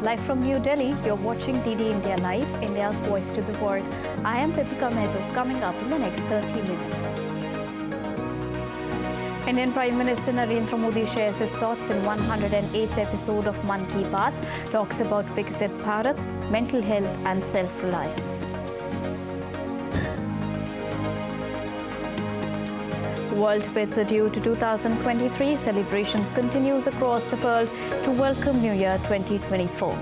Live from New Delhi, you're watching DD India Live, India's voice to the world. I am Deepika Mehta, coming up in the next 30 minutes. Indian Prime Minister Narendra Modi shares his thoughts in 108th episode of Man Ki Baat, talks about Viksit Bharat, mental health and self-reliance. World bids adieu to 2023. Celebrations continues across the world to welcome New Year 2024.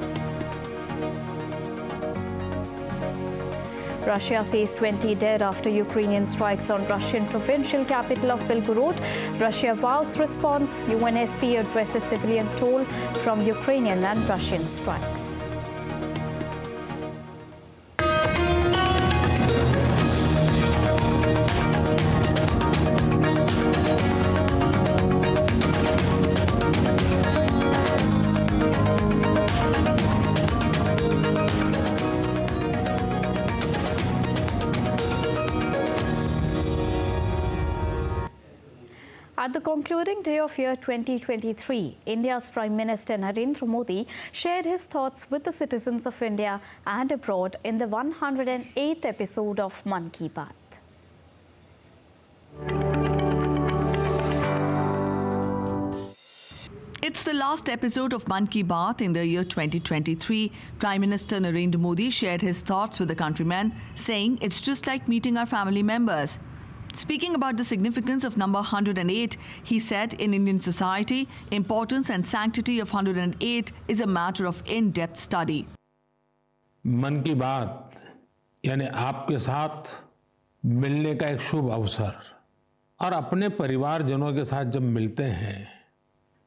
Russia says 20 dead after Ukrainian strikes on Russian provincial capital of Belgorod. Russia vows response. UNSC addresses civilian toll from Ukrainian and Russian strikes. At the concluding day of year 2023, India's Prime Minister Narendra Modi shared his thoughts with the citizens of India and abroad in the 108th episode of Man Ki Baat. It's the last episode of Man Ki Baat in the year 2023. Prime Minister Narendra Modi shared his thoughts with the countrymen, saying it's just like meeting our family members. Speaking about the significance of number 108, he said in Indian society, importance and sanctity of 108 is a matter of in-depth study. मन की बात यानी आपके साथ मिलने का एक शुभ अवसर और अपने परिवारजनों के साथ जब मिलते हैं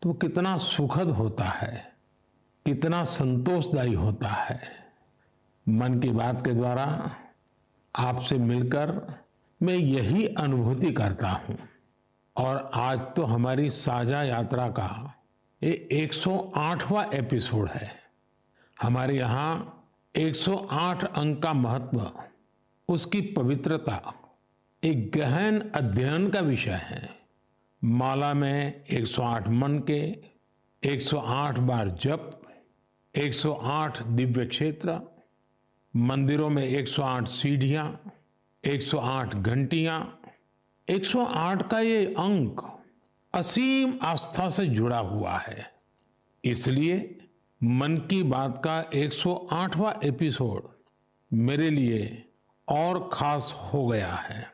तो कितना सुखद होता है, कितना संतोषदायी होता है। मन की बात के द्वारा आपसे मिलकर मैं यही अनुभूति करता हूं और आज तो हमारी साझा यात्रा का ये 108वां एपिसोड है। हमारे यहाँ 108 अंक का महत्व, उसकी पवित्रता एक गहन अध्ययन का विषय है। माला में 108 मन के, 108 बार जप, 108 दिव्य क्षेत्र, मंदिरों में 108 सीढ़ियां, 108 घंटियां, 108 का ये अंक असीम आस्था से जुड़ा हुआ है। इसलिए मन की बात का 108वां एपिसोड मेरे लिए और खास हो गया है।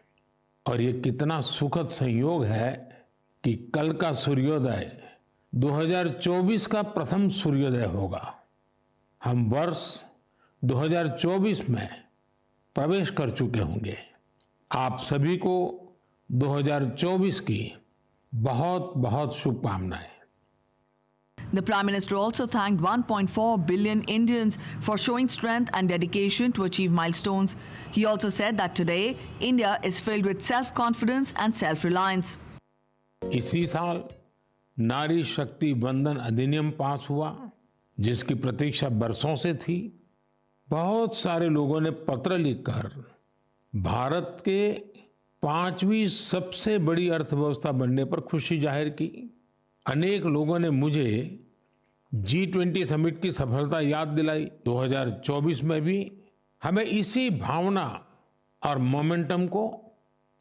और ये कितना सुखद संयोग है कि कल का सूर्योदय 2024 का प्रथम सूर्योदय होगा। हम वर्ष 2024 में प्रवेश कर चुके होंगे। आप सभी को 2024 की बहुत-बहुत शुभकामनाएं। The Prime Minister also thanked 1.4 billion Indians for showing strength and dedication to achieve milestones. He also said that today, India is filled with self-confidence and self-reliance. इसी साल नारी शक्ति वंदन अधिनियम पास हुआ, जिसकी प्रतीक्षा बरसों से थी। बहुत सारे लोगों ने पत्र लिखकर भारत के 5वीं सबसे बड़ी अर्थव्यवस्था बनने पर खुशी जाहिर की। अनेक लोगों ने मुझे G20 समिट की सफलता याद दिलाई। 2024 में भी हमें इसी भावना और मोमेंटम को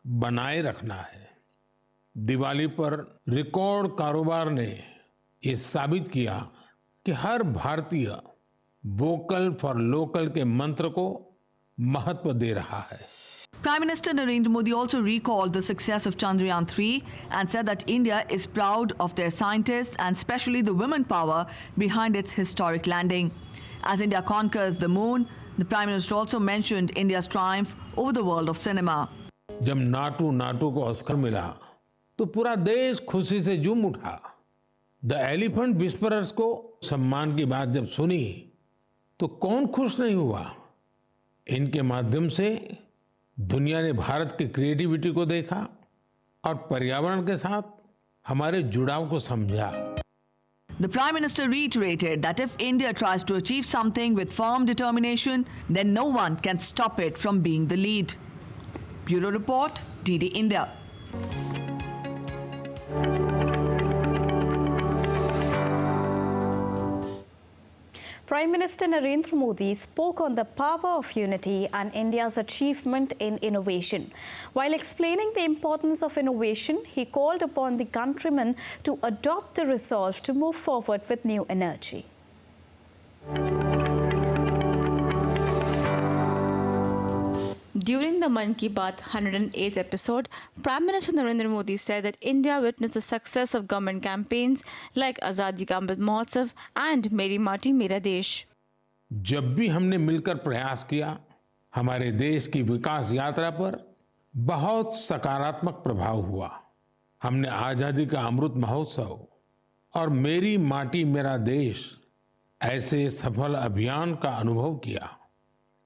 बनाए रखना है। दिवाली पर रिकॉर्ड कारोबार ने ये साबित किया कि हर भारतीय वोकल फॉर लोकल के मंत्र को महत्व दे रहा है। Prime Minister Narendra Modi also recalled the success of Chandrayaan 3 and said that India is proud of their scientists and especially the women power behind its historic landing. As India conquers the moon, the Prime Minister also mentioned India's triumph over the world of cinema. जब नाटू को Oscar मिला तो पूरा देश खुशी से झूम उठा। द एलिफेंट विस्परर्स को सम्मान की बात जब सुनी तो कौन खुश नहीं हुआ। इनके माध्यम से दुनिया ने भारत की क्रिएटिविटी को देखा और पर्यावरण के साथ हमारे जुड़ाव को समझा। The Prime Minister reiterated that if India tries to achieve something with firm determination, then no one can stop it from being the lead. Bureau Report, DD India. Prime Minister Narendra Modi spoke on the power of unity and India's achievement in innovation. While explaining the importance of innovation, he called upon the countrymen to adopt the resolve to move forward with new energy. During the Man Ki Baat 108th episode, Prime Minister Narendra Modi said that India witnessed the success of government campaigns like Azadi Ka Amrit Mahotsav and Meri Mati Mera Desh. जब भी हमने मिलकर प्रयास किया, हमारे देश की विकास यात्रा पर बहुत सकारात्मक प्रभाव हुआ। हमने आजादी का अमृत महोत्सव और मेरी माटी मेरा देश ऐसे सफल अभियान का अनुभव किया।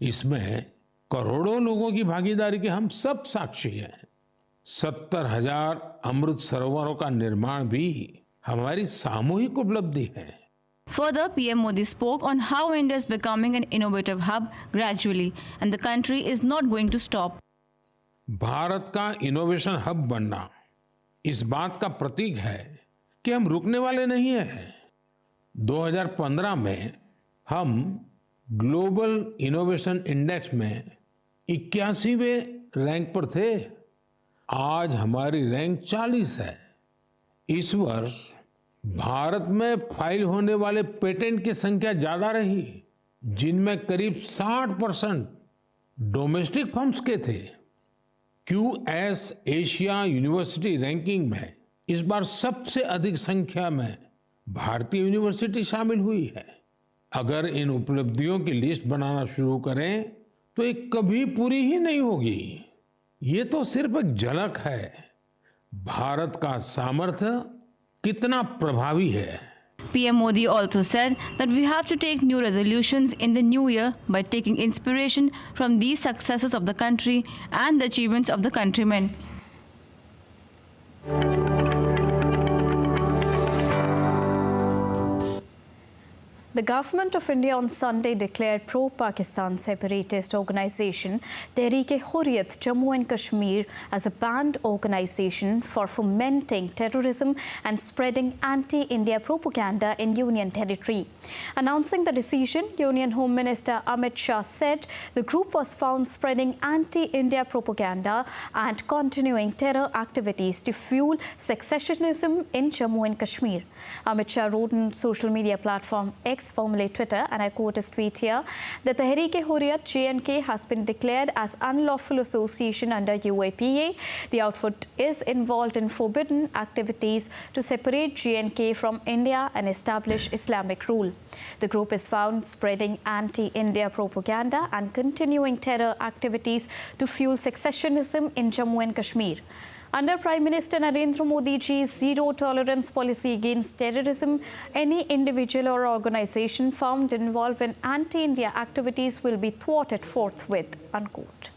इसमें करोड़ों लोगों की भागीदारी के हम सब साक्षी हैं। 70,000 अमृत सरोवरों का निर्माण भी हमारी सामूहिक उपलब्धि है। Further, PM Modi spoke on how India is becoming an innovative hub gradually and the country is not going to stop. Bharat का इनोवेशन हब बनना इस बात का प्रतीक है कि हम रुकने वाले नहीं हैं। 2015 में हम ग्लोबल इनोवेशन इंडेक्स में 81वें रैंक पर थे। आज हमारी रैंक 40 है। इस वर्ष भारत में फाइल होने वाले पेटेंट की संख्या ज्यादा रही, जिनमें करीब 60% डोमेस्टिक फर्म्स के थे। क्यूएस एशिया यूनिवर्सिटी रैंकिंग में इस बार सबसे अधिक संख्या में भारतीय यूनिवर्सिटी शामिल हुई है। अगर इन उपलब्धियों की लिस्ट बनाना शुरू करें तो ये कभी पूरी ही नहीं होगी। ये तो सिर्फ एक झलक है भारत का सामर्थ्य कितना प्रभावी है। PM Modi also said that we have to take new resolutions in the new year by taking inspiration from these successes of the country and the achievements of the countrymen. The government of India on Sunday declared pro-Pakistan separatist organisation Tehreek-e-Hurriyat Jammu and Kashmir as a banned organisation for fomenting terrorism and spreading anti-India propaganda in Union territory. Announcing the decision, Union Home Minister Amit Shah said the group was found spreading anti-India propaganda and continuing terror activities to fuel secessionism in Jammu and Kashmir. Amit Shah wrote on social media platform X, formerly Twitter, and I quote his tweet here, the Tehreek-e-Hurriyat JNK has been declared as unlawful association under UAPA. The outfit is involved in forbidden activities to separate JNK from India and establish Islamic rule. The group is found spreading anti-India propaganda and continuing terror activities to fuel secessionism in Jammu and Kashmir. Under Prime Minister Narendra Modi ji's zero-tolerance policy against terrorism, any individual or organisation found involved in anti-India activities will be thwarted forthwith, unquote.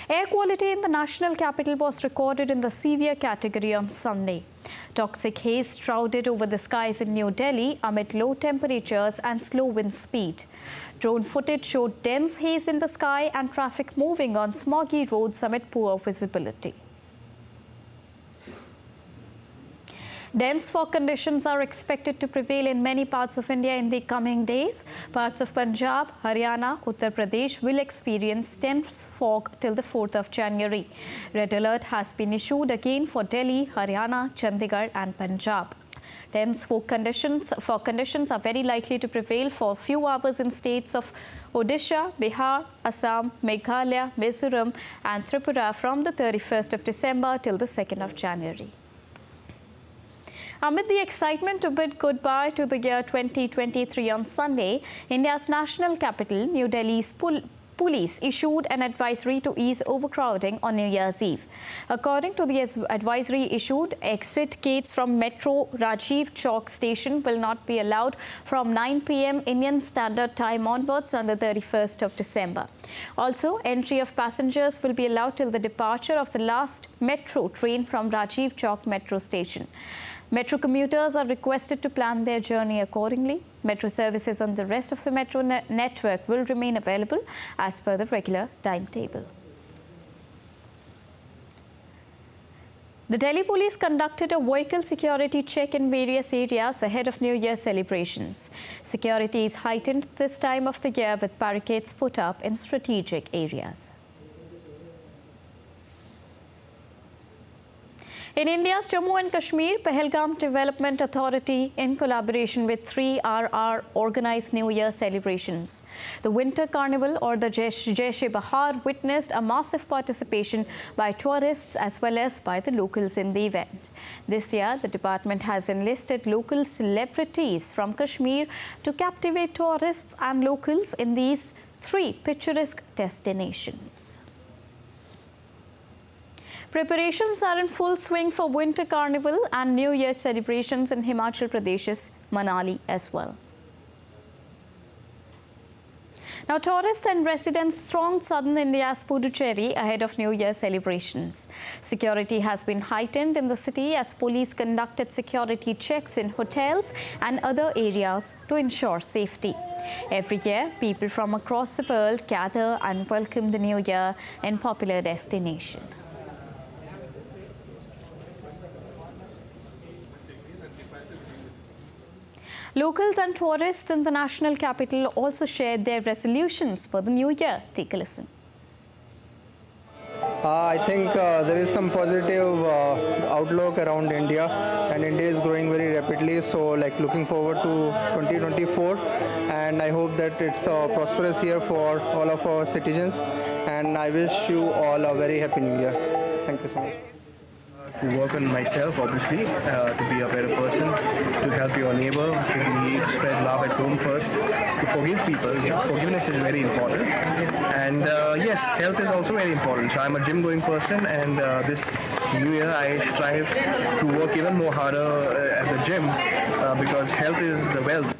Air quality in the national capital was recorded in the severe category on Sunday. Toxic haze shrouded over the skies in New Delhi amid low temperatures and slow wind speed. Drone footage showed dense haze in the sky and traffic moving on smoggy roads amid poor visibility. Dense fog conditions are expected to prevail in many parts of India in the coming days. Parts of Punjab, Haryana, Uttar Pradesh will experience dense fog till the 4th of January. Red alert has been issued again for Delhi, Haryana, Chandigarh and Punjab. Dense fog conditions are very likely to prevail for a few hours in states of Odisha, Bihar, Assam, Meghalaya, Mizoram and Tripura from the 31st of December till the 2nd of January. Amid the excitement to bid goodbye to the year 2023 on Sunday, India's national capital, New Delhi's police issued an advisory to ease overcrowding on New Year's Eve. According to the advisory issued, exit gates from Metro Rajiv Chowk station will not be allowed from 9 p.m. Indian Standard Time onwards on the 31st of December. Also, entry of passengers will be allowed till the departure of the last metro train from Rajiv Chowk metro station. Metro commuters are requested to plan their journey accordingly. Metro services on the rest of the metro network will remain available as per the regular timetable. The Delhi police conducted a vehicle security check in various areas ahead of New Year celebrations. Security is heightened this time of the year with barricades put up in strategic areas. In India's Jammu and Kashmir, Pahalgam Development Authority, in collaboration with 3RR, organized New Year celebrations. The Winter Carnival, or the Jaish-e-Bahar, witnessed a massive participation by tourists as well as by the locals in the event. This year, the department has enlisted local celebrities from Kashmir to captivate tourists and locals in these 3 picturesque destinations. Preparations are in full swing for Winter Carnival and New Year celebrations in Himachal Pradesh's Manali as well. Now, tourists and residents thronged southern India's Puducherry ahead of New Year celebrations. Security has been heightened in the city as police conducted security checks in hotels and other areas to ensure safety. Every year, people from across the world gather and welcome the New Year in popular destination. Locals and tourists in the national capital also shared their resolutions for the new year. Take a listen. I think there is some positive outlook around India, and India is growing very rapidly. So, looking forward to 2024, and I hope that it's a prosperous year for all of our citizens. And I wish you all a very happy New Year. Thank you so much. To work on myself, obviously, to be a better person, to help your neighbor, to spread love at home first, to forgive people. Forgiveness is very important. And yes, health is also very important. So I'm a gym-going person, and this new year I strive to work even more harder at the gym because health is wealth.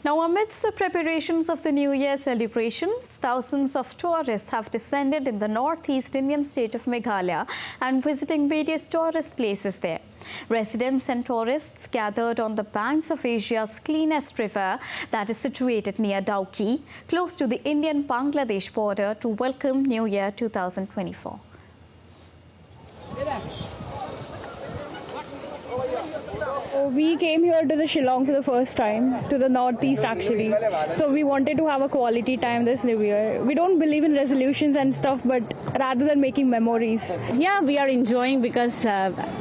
Now, amidst the preparations of the New Year celebrations, thousands of tourists have descended in the northeast Indian state of Meghalaya and visiting various tourist places there. Residents and tourists gathered on the banks of Asia's cleanest river that is situated near Dauki, close to the Indian-Bangladesh border, to welcome New Year 2024. We came here to the Shillong for the first time, to the northeast actually. So we wanted to have a quality time this new year. We don't believe in resolutions and stuff, but rather than making memories. Yeah, we are enjoying because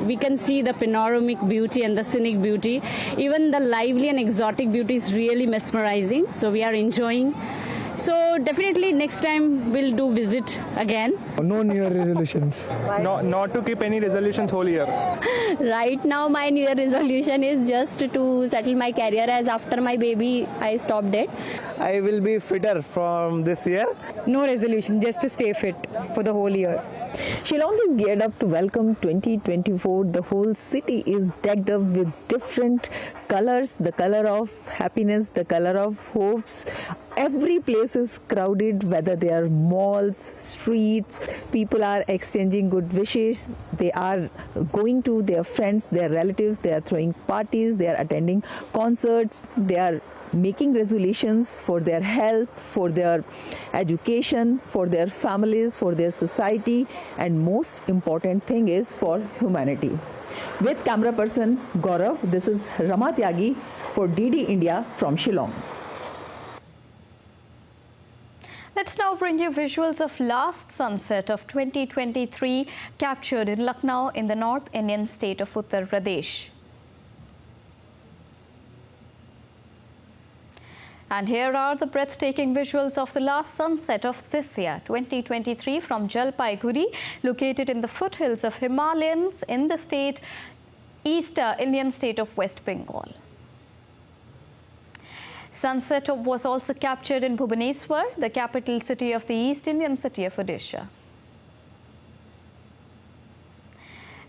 we can see the panoramic beauty and the scenic beauty. Even the lively and exotic beauty is really mesmerizing. So we are enjoying. So definitely next time we'll do visit again. No New Year resolutions. Not to keep any resolutions whole year. Right now my New Year resolution is just to settle my career, as after my baby I stopped it. I will be fitter from this year. No resolution, just to stay fit for the whole year. Shillong is geared up to welcome 2024. The whole city is decked up with different colors, the color of happiness, the color of hopes. Every place is crowded, whether they are malls, streets, people are exchanging good wishes, they are going to their friends, their relatives, they are throwing parties, they are attending concerts, they are making resolutions for their health, for their education, for their families, for their society, and most important thing is for humanity. With camera person Gaurav, this is Rama Tyagi for DD India from Shillong. Let's now bring you visuals of last sunset of 2023 captured in Lucknow in the North Indian state of Uttar Pradesh. And here are the breathtaking visuals of the last sunset of this year, 2023, from Jalpaiguri, located in the foothills of Himalayas in the East Indian state of West Bengal. Sunset was also captured in Bhubaneswar, the capital city of the East Indian city of Odisha.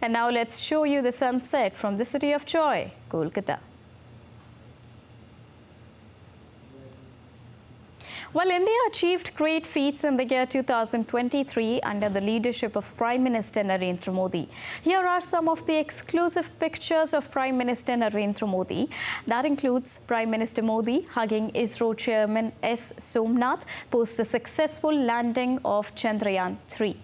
And now let's show you the sunset from the city of joy, Kolkata. While India achieved great feats in the year 2023 under the leadership of Prime Minister Narendra Modi, here are some of the exclusive pictures of Prime Minister Narendra Modi. That includes Prime Minister Modi hugging ISRO Chairman S. Somnath post the successful landing of Chandrayaan-3.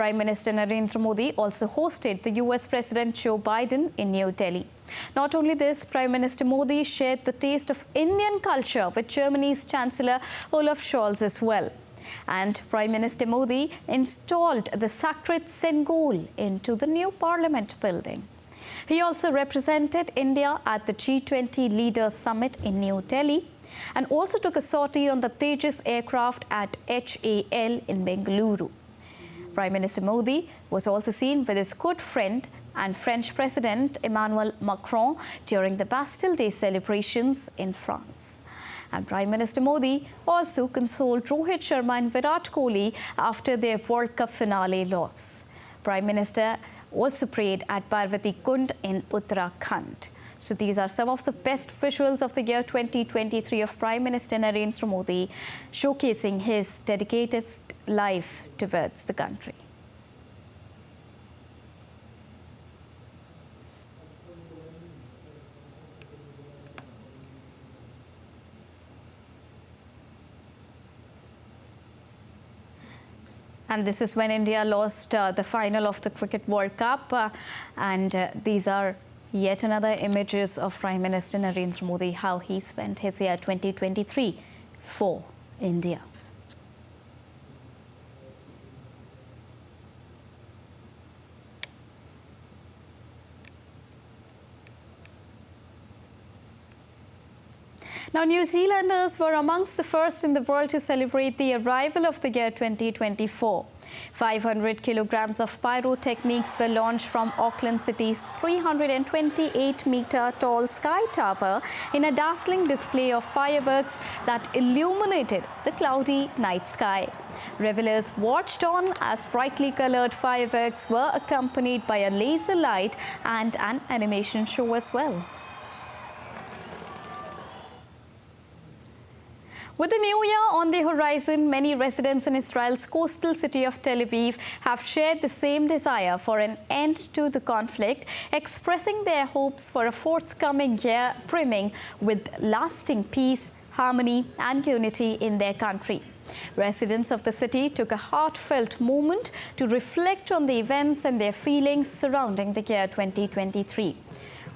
Prime Minister Narendra Modi also hosted the US President Joe Biden in New Delhi. Not only this, Prime Minister Modi shared the taste of Indian culture with Germany's Chancellor Olaf Scholz as well. And Prime Minister Modi installed the sacred Sengol into the new Parliament building. He also represented India at the G20 Leaders Summit in New Delhi and also took a sortie on the Tejas aircraft at HAL in Bengaluru. Prime Minister Modi was also seen with his good friend and French President Emmanuel Macron during the Bastille Day celebrations in France. And Prime Minister Modi also consoled Rohit Sharma and Virat Kohli after their World Cup finale loss. Prime Minister also prayed at Parvati Kund in Uttarakhand. So these are some of the best visuals of the year 2023 of Prime Minister Narendra Modi, showcasing his dedicated life towards the country. And this is when India lost the final of the Cricket World Cup. These are yet another images of Prime Minister Narendra Modi, how he spent his year 2023 for India. Now, New Zealanders were amongst the first in the world to celebrate the arrival of the year 2024. 500 kilograms of pyrotechnics were launched from Auckland City's 328-meter tall Sky Tower in a dazzling display of fireworks that illuminated the cloudy night sky. Revelers watched on as brightly colored fireworks were accompanied by a laser light and an animation show as well. With the new year on the horizon, many residents in Israel's coastal city of Tel Aviv have shared the same desire for an end to the conflict, expressing their hopes for a forthcoming year brimming with lasting peace, harmony and unity in their country. Residents of the city took a heartfelt moment to reflect on the events and their feelings surrounding the year 2023.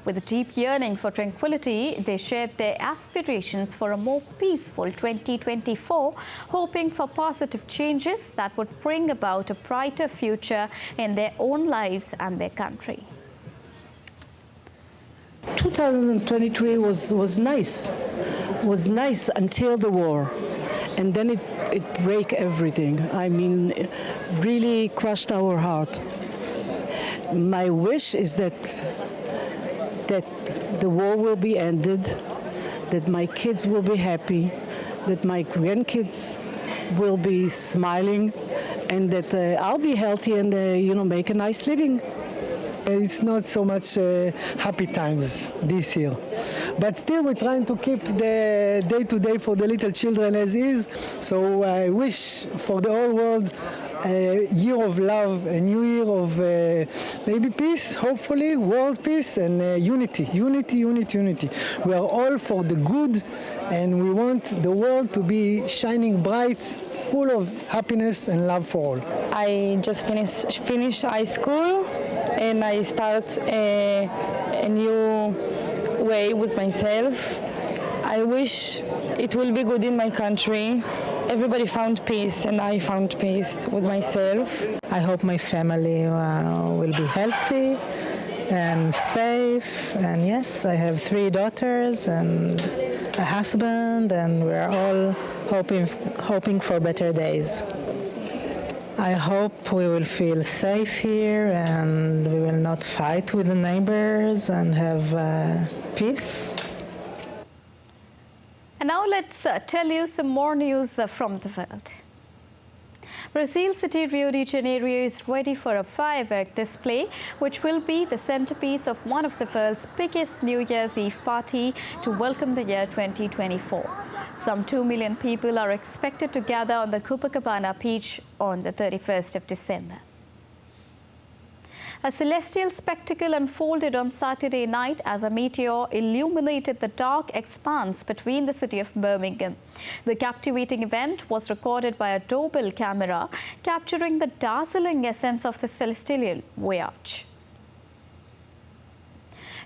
With a deep yearning for tranquility, they shared their aspirations for a more peaceful 2024, hoping for positive changes that would bring about a brighter future in their own lives and their country. 2023 was nice until the war, and then it broke everything. I mean, it really crushed our heart. My wish is that the war will be ended, that my kids will be happy, that my grandkids will be smiling, and that I'll be healthy and make a nice living. It's not so much happy times this year, but still we're trying to keep the day-to-day for the little children as is. So I wish for the whole world a year of love, a new year of maybe peace, hopefully, world peace and unity. We are all for the good, and we want the world to be shining bright, full of happiness and love for all. I just finished high school, and I start a new way with myself. I wish it will be good in my country. Everybody found peace, and I found peace with myself. I hope my family will be healthy and safe. And yes, I have 3 daughters and a husband, and we're all hoping for better days. I hope we will feel safe here, and we will not fight with the neighbors and have peace. And now let's tell you some more news from the world. Brazil city Rio de Janeiro is ready for a firework display, which will be the centerpiece of one of the world's biggest New Year's Eve party to welcome the year 2024. Some 2 million people are expected to gather on the Copacabana beach on the 31st of December. A celestial spectacle unfolded on Saturday night as a meteor illuminated the dark expanse between the city of Birmingham. The captivating event was recorded by a doorbell camera, capturing the dazzling essence of the celestial voyage.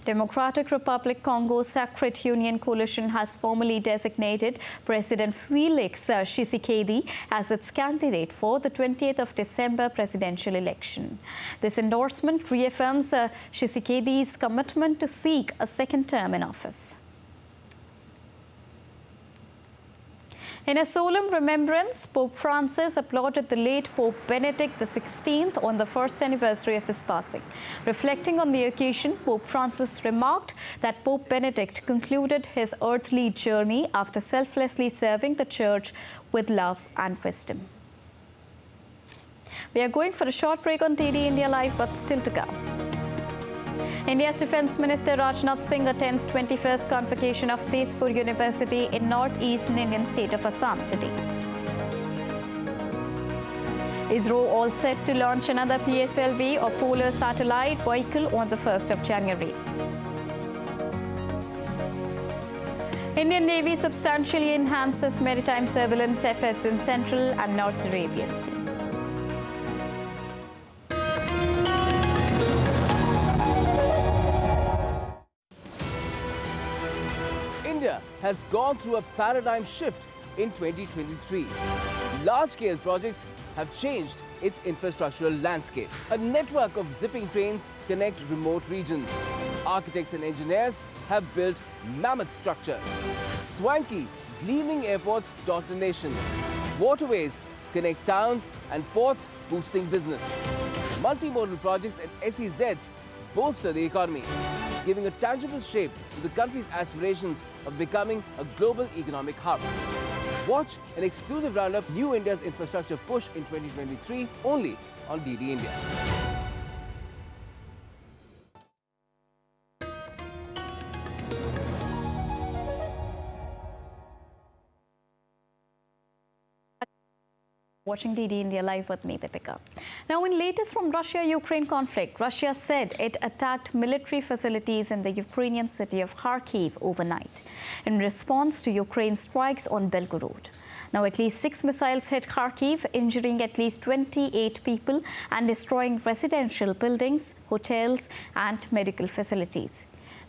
Democratic Republic Congo's Sacred Union Coalition has formally designated President Felix Tshisekedi as its candidate for the 20th of December presidential election. This endorsement reaffirms Tshisekedi's commitment to seek a second term in office. In a solemn remembrance, Pope Francis applauded the late Pope Benedict XVI on the first anniversary of his passing. Reflecting on the occasion, Pope Francis remarked that Pope Benedict concluded his earthly journey after selflessly serving the Church with love and wisdom. We are going for a short break on DD India Live, but still to come. India's Defence Minister Rajnath Singh attends 21st convocation of Tezpur University in northeastern Indian state of Assam today. ISRO all set to launch another PSLV or Polar Satellite vehicle on the 1st of January. Indian Navy substantially enhances maritime surveillance efforts in Central and North Arabian Sea. India has gone through a paradigm shift in 2023. Large-scale projects have changed its infrastructural landscape. A network of zipping trains connect remote regions. Architects and engineers have built mammoth structures. Swanky, gleaming airports dot the nation. Waterways connect towns and ports, boosting business. Multimodal projects and SEZs bolster the economy, giving a tangible shape to the country's aspirations of becoming a global economic hub. Watch an exclusive roundup, New India's infrastructure push in 2023, only on DD India. Watching DD India Live with me, Deepika. Now, in latest from Russia-Ukraine conflict, Russia said it attacked military facilities in the Ukrainian city of Kharkiv overnight in response to Ukraine's strikes on Belgorod. Now, at least 6 missiles hit Kharkiv, injuring at least 28 people and destroying residential buildings, hotels, and medical facilities.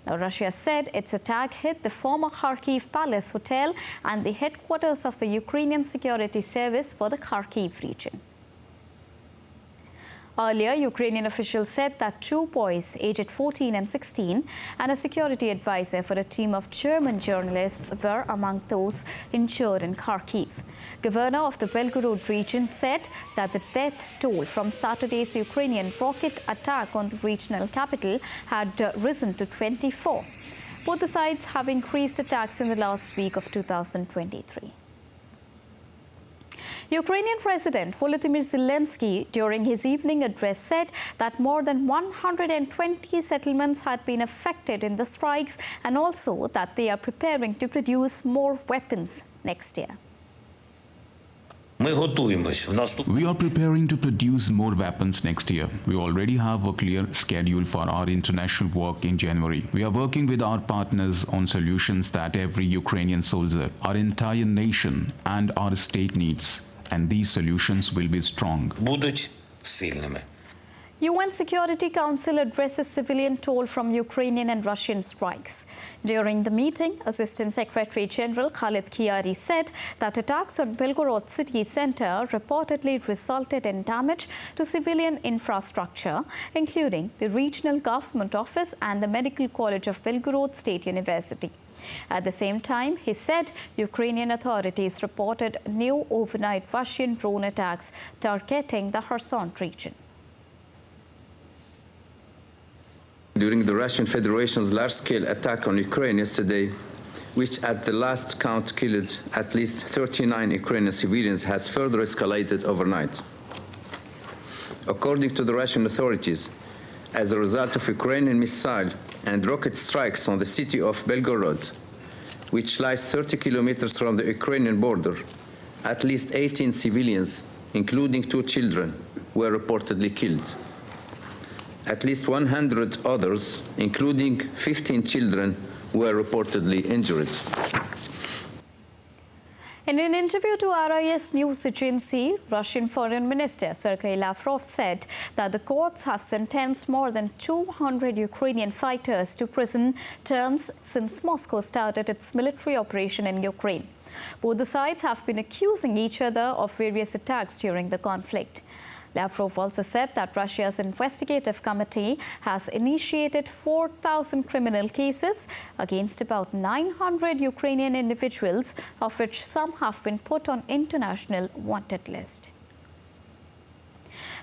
Now, Russia said its attack hit the former Kharkiv Palace Hotel and the headquarters of the Ukrainian Security Service for the Kharkiv region. Earlier, Ukrainian officials said that 2 boys aged 14 and 16 and a security advisor for a team of German journalists were among those injured in Kharkiv. Governor of the Belgorod region said that the death toll from Saturday's Ukrainian rocket attack on the regional capital had risen to 24. Both the sides have increased attacks in the last week of 2023. Ukrainian President Volodymyr Zelensky, during his evening address, said that more than 120 settlements had been affected in the strikes and also that they are preparing to produce more weapons next year. We are preparing to produce more weapons next year. We already have a clear schedule for our international work in January. We are working with our partners on solutions that every Ukrainian soldier, our entire nation, and our state needs. And these solutions will be strong. UN Security Council addresses civilian toll from Ukrainian and Russian strikes. During the meeting, Assistant Secretary General Khalid Kiari said that attacks on Belgorod city center reportedly resulted in damage to civilian infrastructure, including the regional government office and the Medical College of Belgorod State University. At the same time, he said Ukrainian authorities reported new overnight Russian drone attacks targeting the Kherson region. During the Russian Federation's large-scale attack on Ukraine yesterday, which at the last count killed at least 39 Ukrainian civilians, has further escalated overnight. According to the Russian authorities, as a result of Ukrainian missile and rocket strikes on the city of Belgorod, which lies 30 kilometers from the Ukrainian border, at least 18 civilians, including 2 children, were reportedly killed. At least 100 others, including 15 children, were reportedly injured. In an interview to RIS news agency, Russian Foreign Minister Sergei Lavrov said that the courts have sentenced more than 200 Ukrainian fighters to prison terms since Moscow started its military operation in Ukraine. Both the sides have been accusing each other of various attacks during the conflict. Lavrov also said that Russia's investigative committee has initiated 4,000 criminal cases against about 900 Ukrainian individuals, of which some have been put on international wanted list.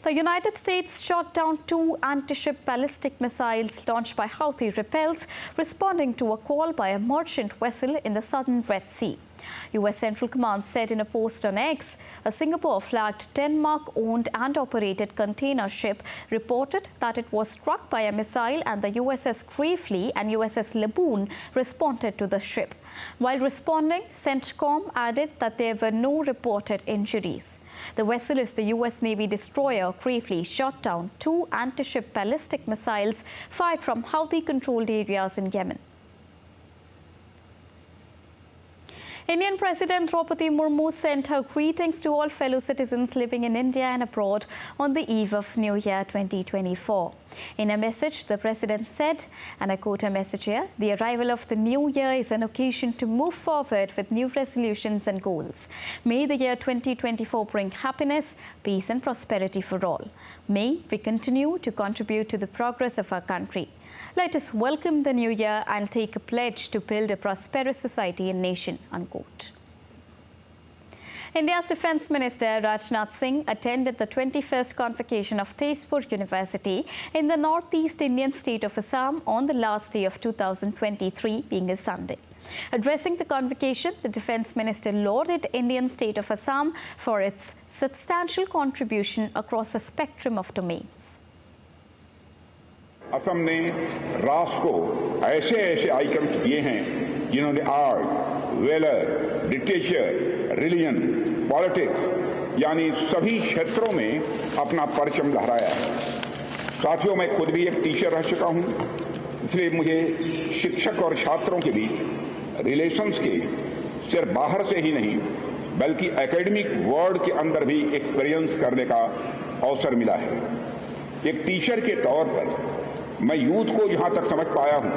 The United States shot down 2 anti-ship ballistic missiles launched by Houthi rebels, responding to a call by a merchant vessel in the southern Red Sea. U.S. Central Command said in a post on X, a Singapore-flagged Denmark-owned and operated container ship reported that it was struck by a missile, and the USS Gravely and USS Laboon responded to the ship. While responding, CENTCOM added that there were no reported injuries. The vessel is the U.S. Navy destroyer Gravely, shot down 2 anti-ship ballistic missiles fired from Houthi-controlled areas in Yemen. Indian President Draupadi Murmu sent her greetings to all fellow citizens living in India and abroad on the eve of New Year 2024. In a message, the President said, and I quote her message here, "The arrival of the new year is an occasion to move forward with new resolutions and goals. May the year 2024 bring happiness, peace and prosperity for all. May we continue to contribute to the progress of our country. Let us welcome the new year and take a pledge to build a prosperous society and nation," unquote. India's Defence Minister Rajnath Singh attended the 21st convocation of Tezpur University in the northeast Indian state of Assam on the last day of 2023, being a Sunday. Addressing the convocation, the Defence Minister lauded Indian state of Assam for its substantial contribution across a spectrum of domains. Assam ने राष्ट्र को ऐसे ऐसे icons दिए हैं जिन्होंने art, valour, literature, religion, politics यानी सभी क्षेत्रों में अपना परचम लहराया है। साथियों, मैं खुद भी एक टीचर रह चुका हूं, इसलिए मुझे शिक्षक और छात्रों के बीच रिलेशंस के सिर्फ बाहर से ही नहीं बल्कि एकेडमिक वर्ल्ड के अंदर भी एक्सपीरियंस करने का अवसर मिला है। एक टीचर के तौर पर मैं यूथ को जहां तक समझ पाया हूं,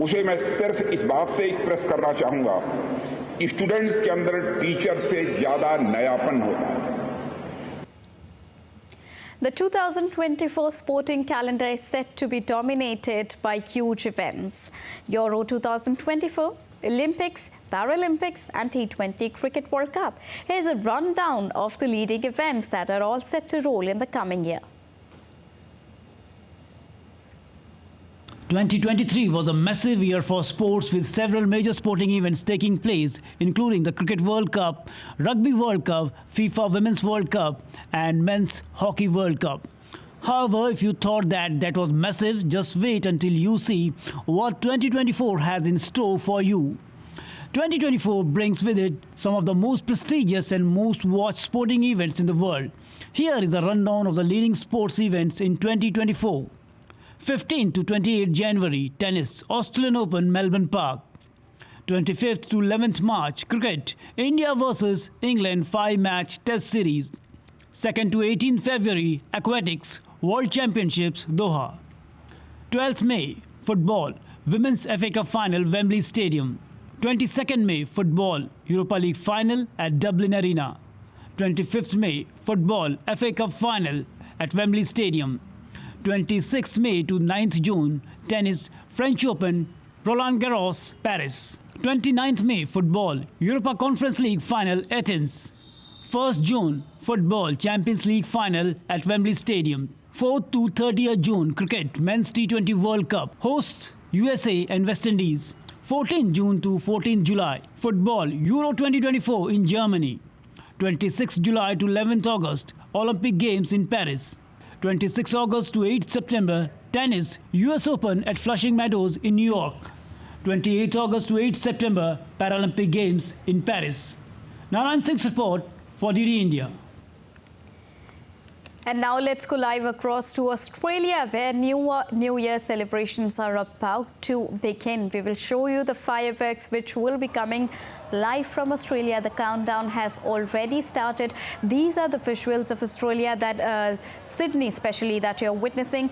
उसे मैं सिर्फ इस बात से एक्सप्रेस करना चाहूंगा कि स्टूडेंट्स के अंदर टीचर से ज्यादा नयापन होता है। The 2024 sporting calendar is set to be dominated by huge events. Euro 2024, Olympics, Paralympics and T20 Cricket World Cup. Here's a rundown of the leading events that are all set to roll in the coming year. 2023 was a massive year for sports, with several major sporting events taking place, including the Cricket World Cup, Rugby World Cup, FIFA Women's World Cup and Men's Hockey World Cup. However, if you thought that was massive, just wait until you see what 2024 has in store for you. 2024 brings with it some of the most prestigious and most watched sporting events in the world. Here is a rundown of the leading sports events in 2024. 15 to 28 January, tennis, Australian Open, Melbourne Park. 25th to 11th March, cricket, India vs England 5-match test series. 2nd to 18th February, aquatics, World Championships, Doha. 12th May, football, Women's FA Cup Final, Wembley Stadium. 22nd May, football, Europa League Final at Dublin Arena. 25th May, football, FA Cup Final at Wembley Stadium. 26th May to 9th June, tennis, French Open, Roland Garros, Paris. 29th May, football, Europa Conference League Final, Athens. 1st June, football, Champions League Final at Wembley Stadium. 4th to 30th June, cricket, Men's T20 World Cup, hosts USA and West Indies. 14th June to 14th July, football, Euro 2024 in Germany. 26th July to 11th August, Olympic Games in Paris. 26 August to 8 September, tennis, US Open at Flushing Meadows in New York. 28 August to 8 September, Paralympic Games in Paris. Narayan Singh's report for DD India. And now let's go live across to Australia, where New Year celebrations are about to begin. We will show you the fireworks which will be coming live from Australia. The countdown has already started. These are the visuals of Australia, that Sydney especially, that you're witnessing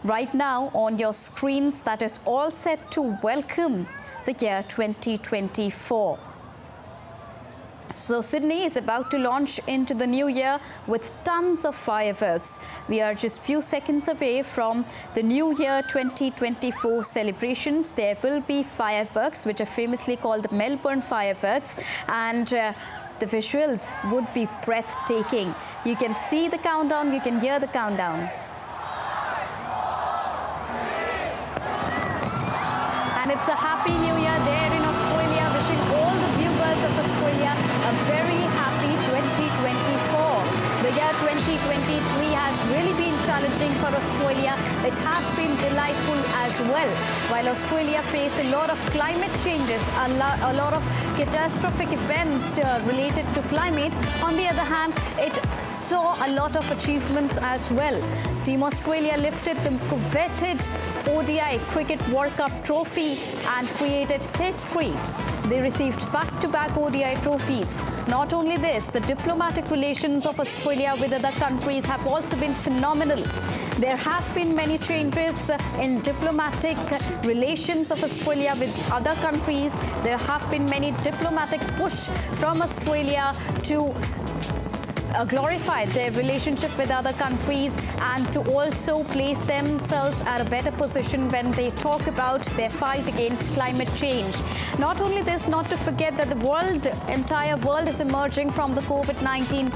right now on your screens. That is all set to welcome the year 2024. So Sydney is about to launch into the new year with tons of fireworks. We are just few seconds away from the New Year 2024 celebrations. There will be fireworks which are famously called the Melbourne fireworks, and the visuals would be breathtaking. You can see the countdown, you can hear the countdown. And it's a happy new year there in Australia, wishing all the viewers of Australia a very happy 2024. The year 2023 has really been challenging for Australia. It has been delightful as well. While Australia faced a lot of climate changes, a lot of catastrophic events related to climate, on the other hand, it saw a lot of achievements as well. Team Australia lifted the coveted ODI Cricket World Cup trophy and created history. They received back-to-back ODI trophies. Not only this, the diplomatic relations of Australia with other countries have also been phenomenal. There have been many changes in diplomatic relations of Australia with other countries. There have been many diplomatic push from Australia to glorify their relationship with other countries and to also place themselves at a better position when they talk about their fight against climate change. Not only this, not to forget that the entire world is emerging from the COVID-19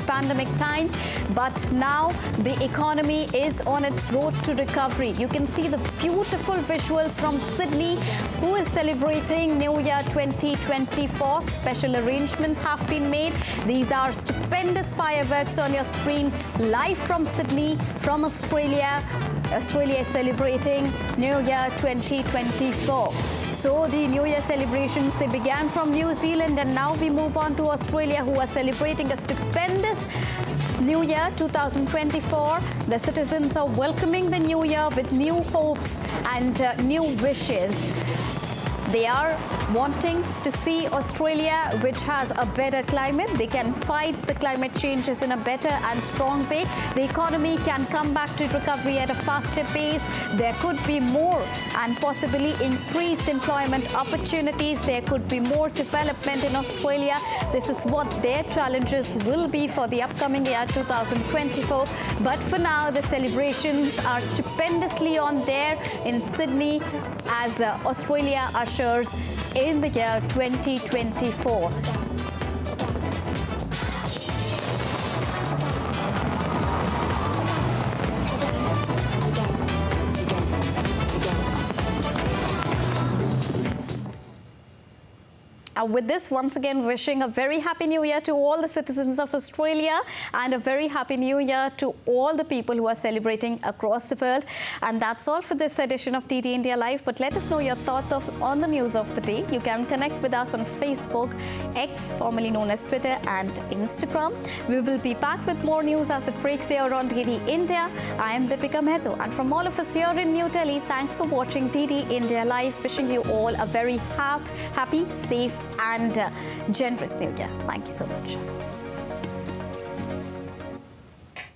pandemic time, but now the economy is on its road to recovery. You can see the beautiful visuals from Sydney, who is celebrating New Year 2024. Special arrangements have been made. These are stupendous fireworks on your screen, live from Sydney, from Australia. Australia is celebrating New Year 2024. So the New Year celebrations, they began from New Zealand, and now we move on to Australia, who are celebrating a stupendous New Year 2024. The citizens are welcoming the new year with new hopes and new wishes. They are wanting to see Australia, which has a better climate. They can fight the climate changes in a better and strong way. The economy can come back to recovery at a faster pace. There could be more and possibly increased employment opportunities. There could be more development in Australia. This is what their challenges will be for the upcoming year 2024. But for now, the celebrations are stupendously on there in Sydney as Australia ushers in the year 2024. With this, once again, wishing a very happy new year to all the citizens of Australia, and a very happy new year to all the people who are celebrating across the world. And that's all for this edition of TT India Live. But let us know your thoughts on the news of the day. You can connect with us on Facebook, X, formerly known as Twitter, and Instagram. We will be back with more news as it breaks here on TT India. I am Deepika Mehto, and from all of us here in New Delhi, thanks for watching TT India Live. Wishing you all a very happy, safe, and generous new year. Thank you so much.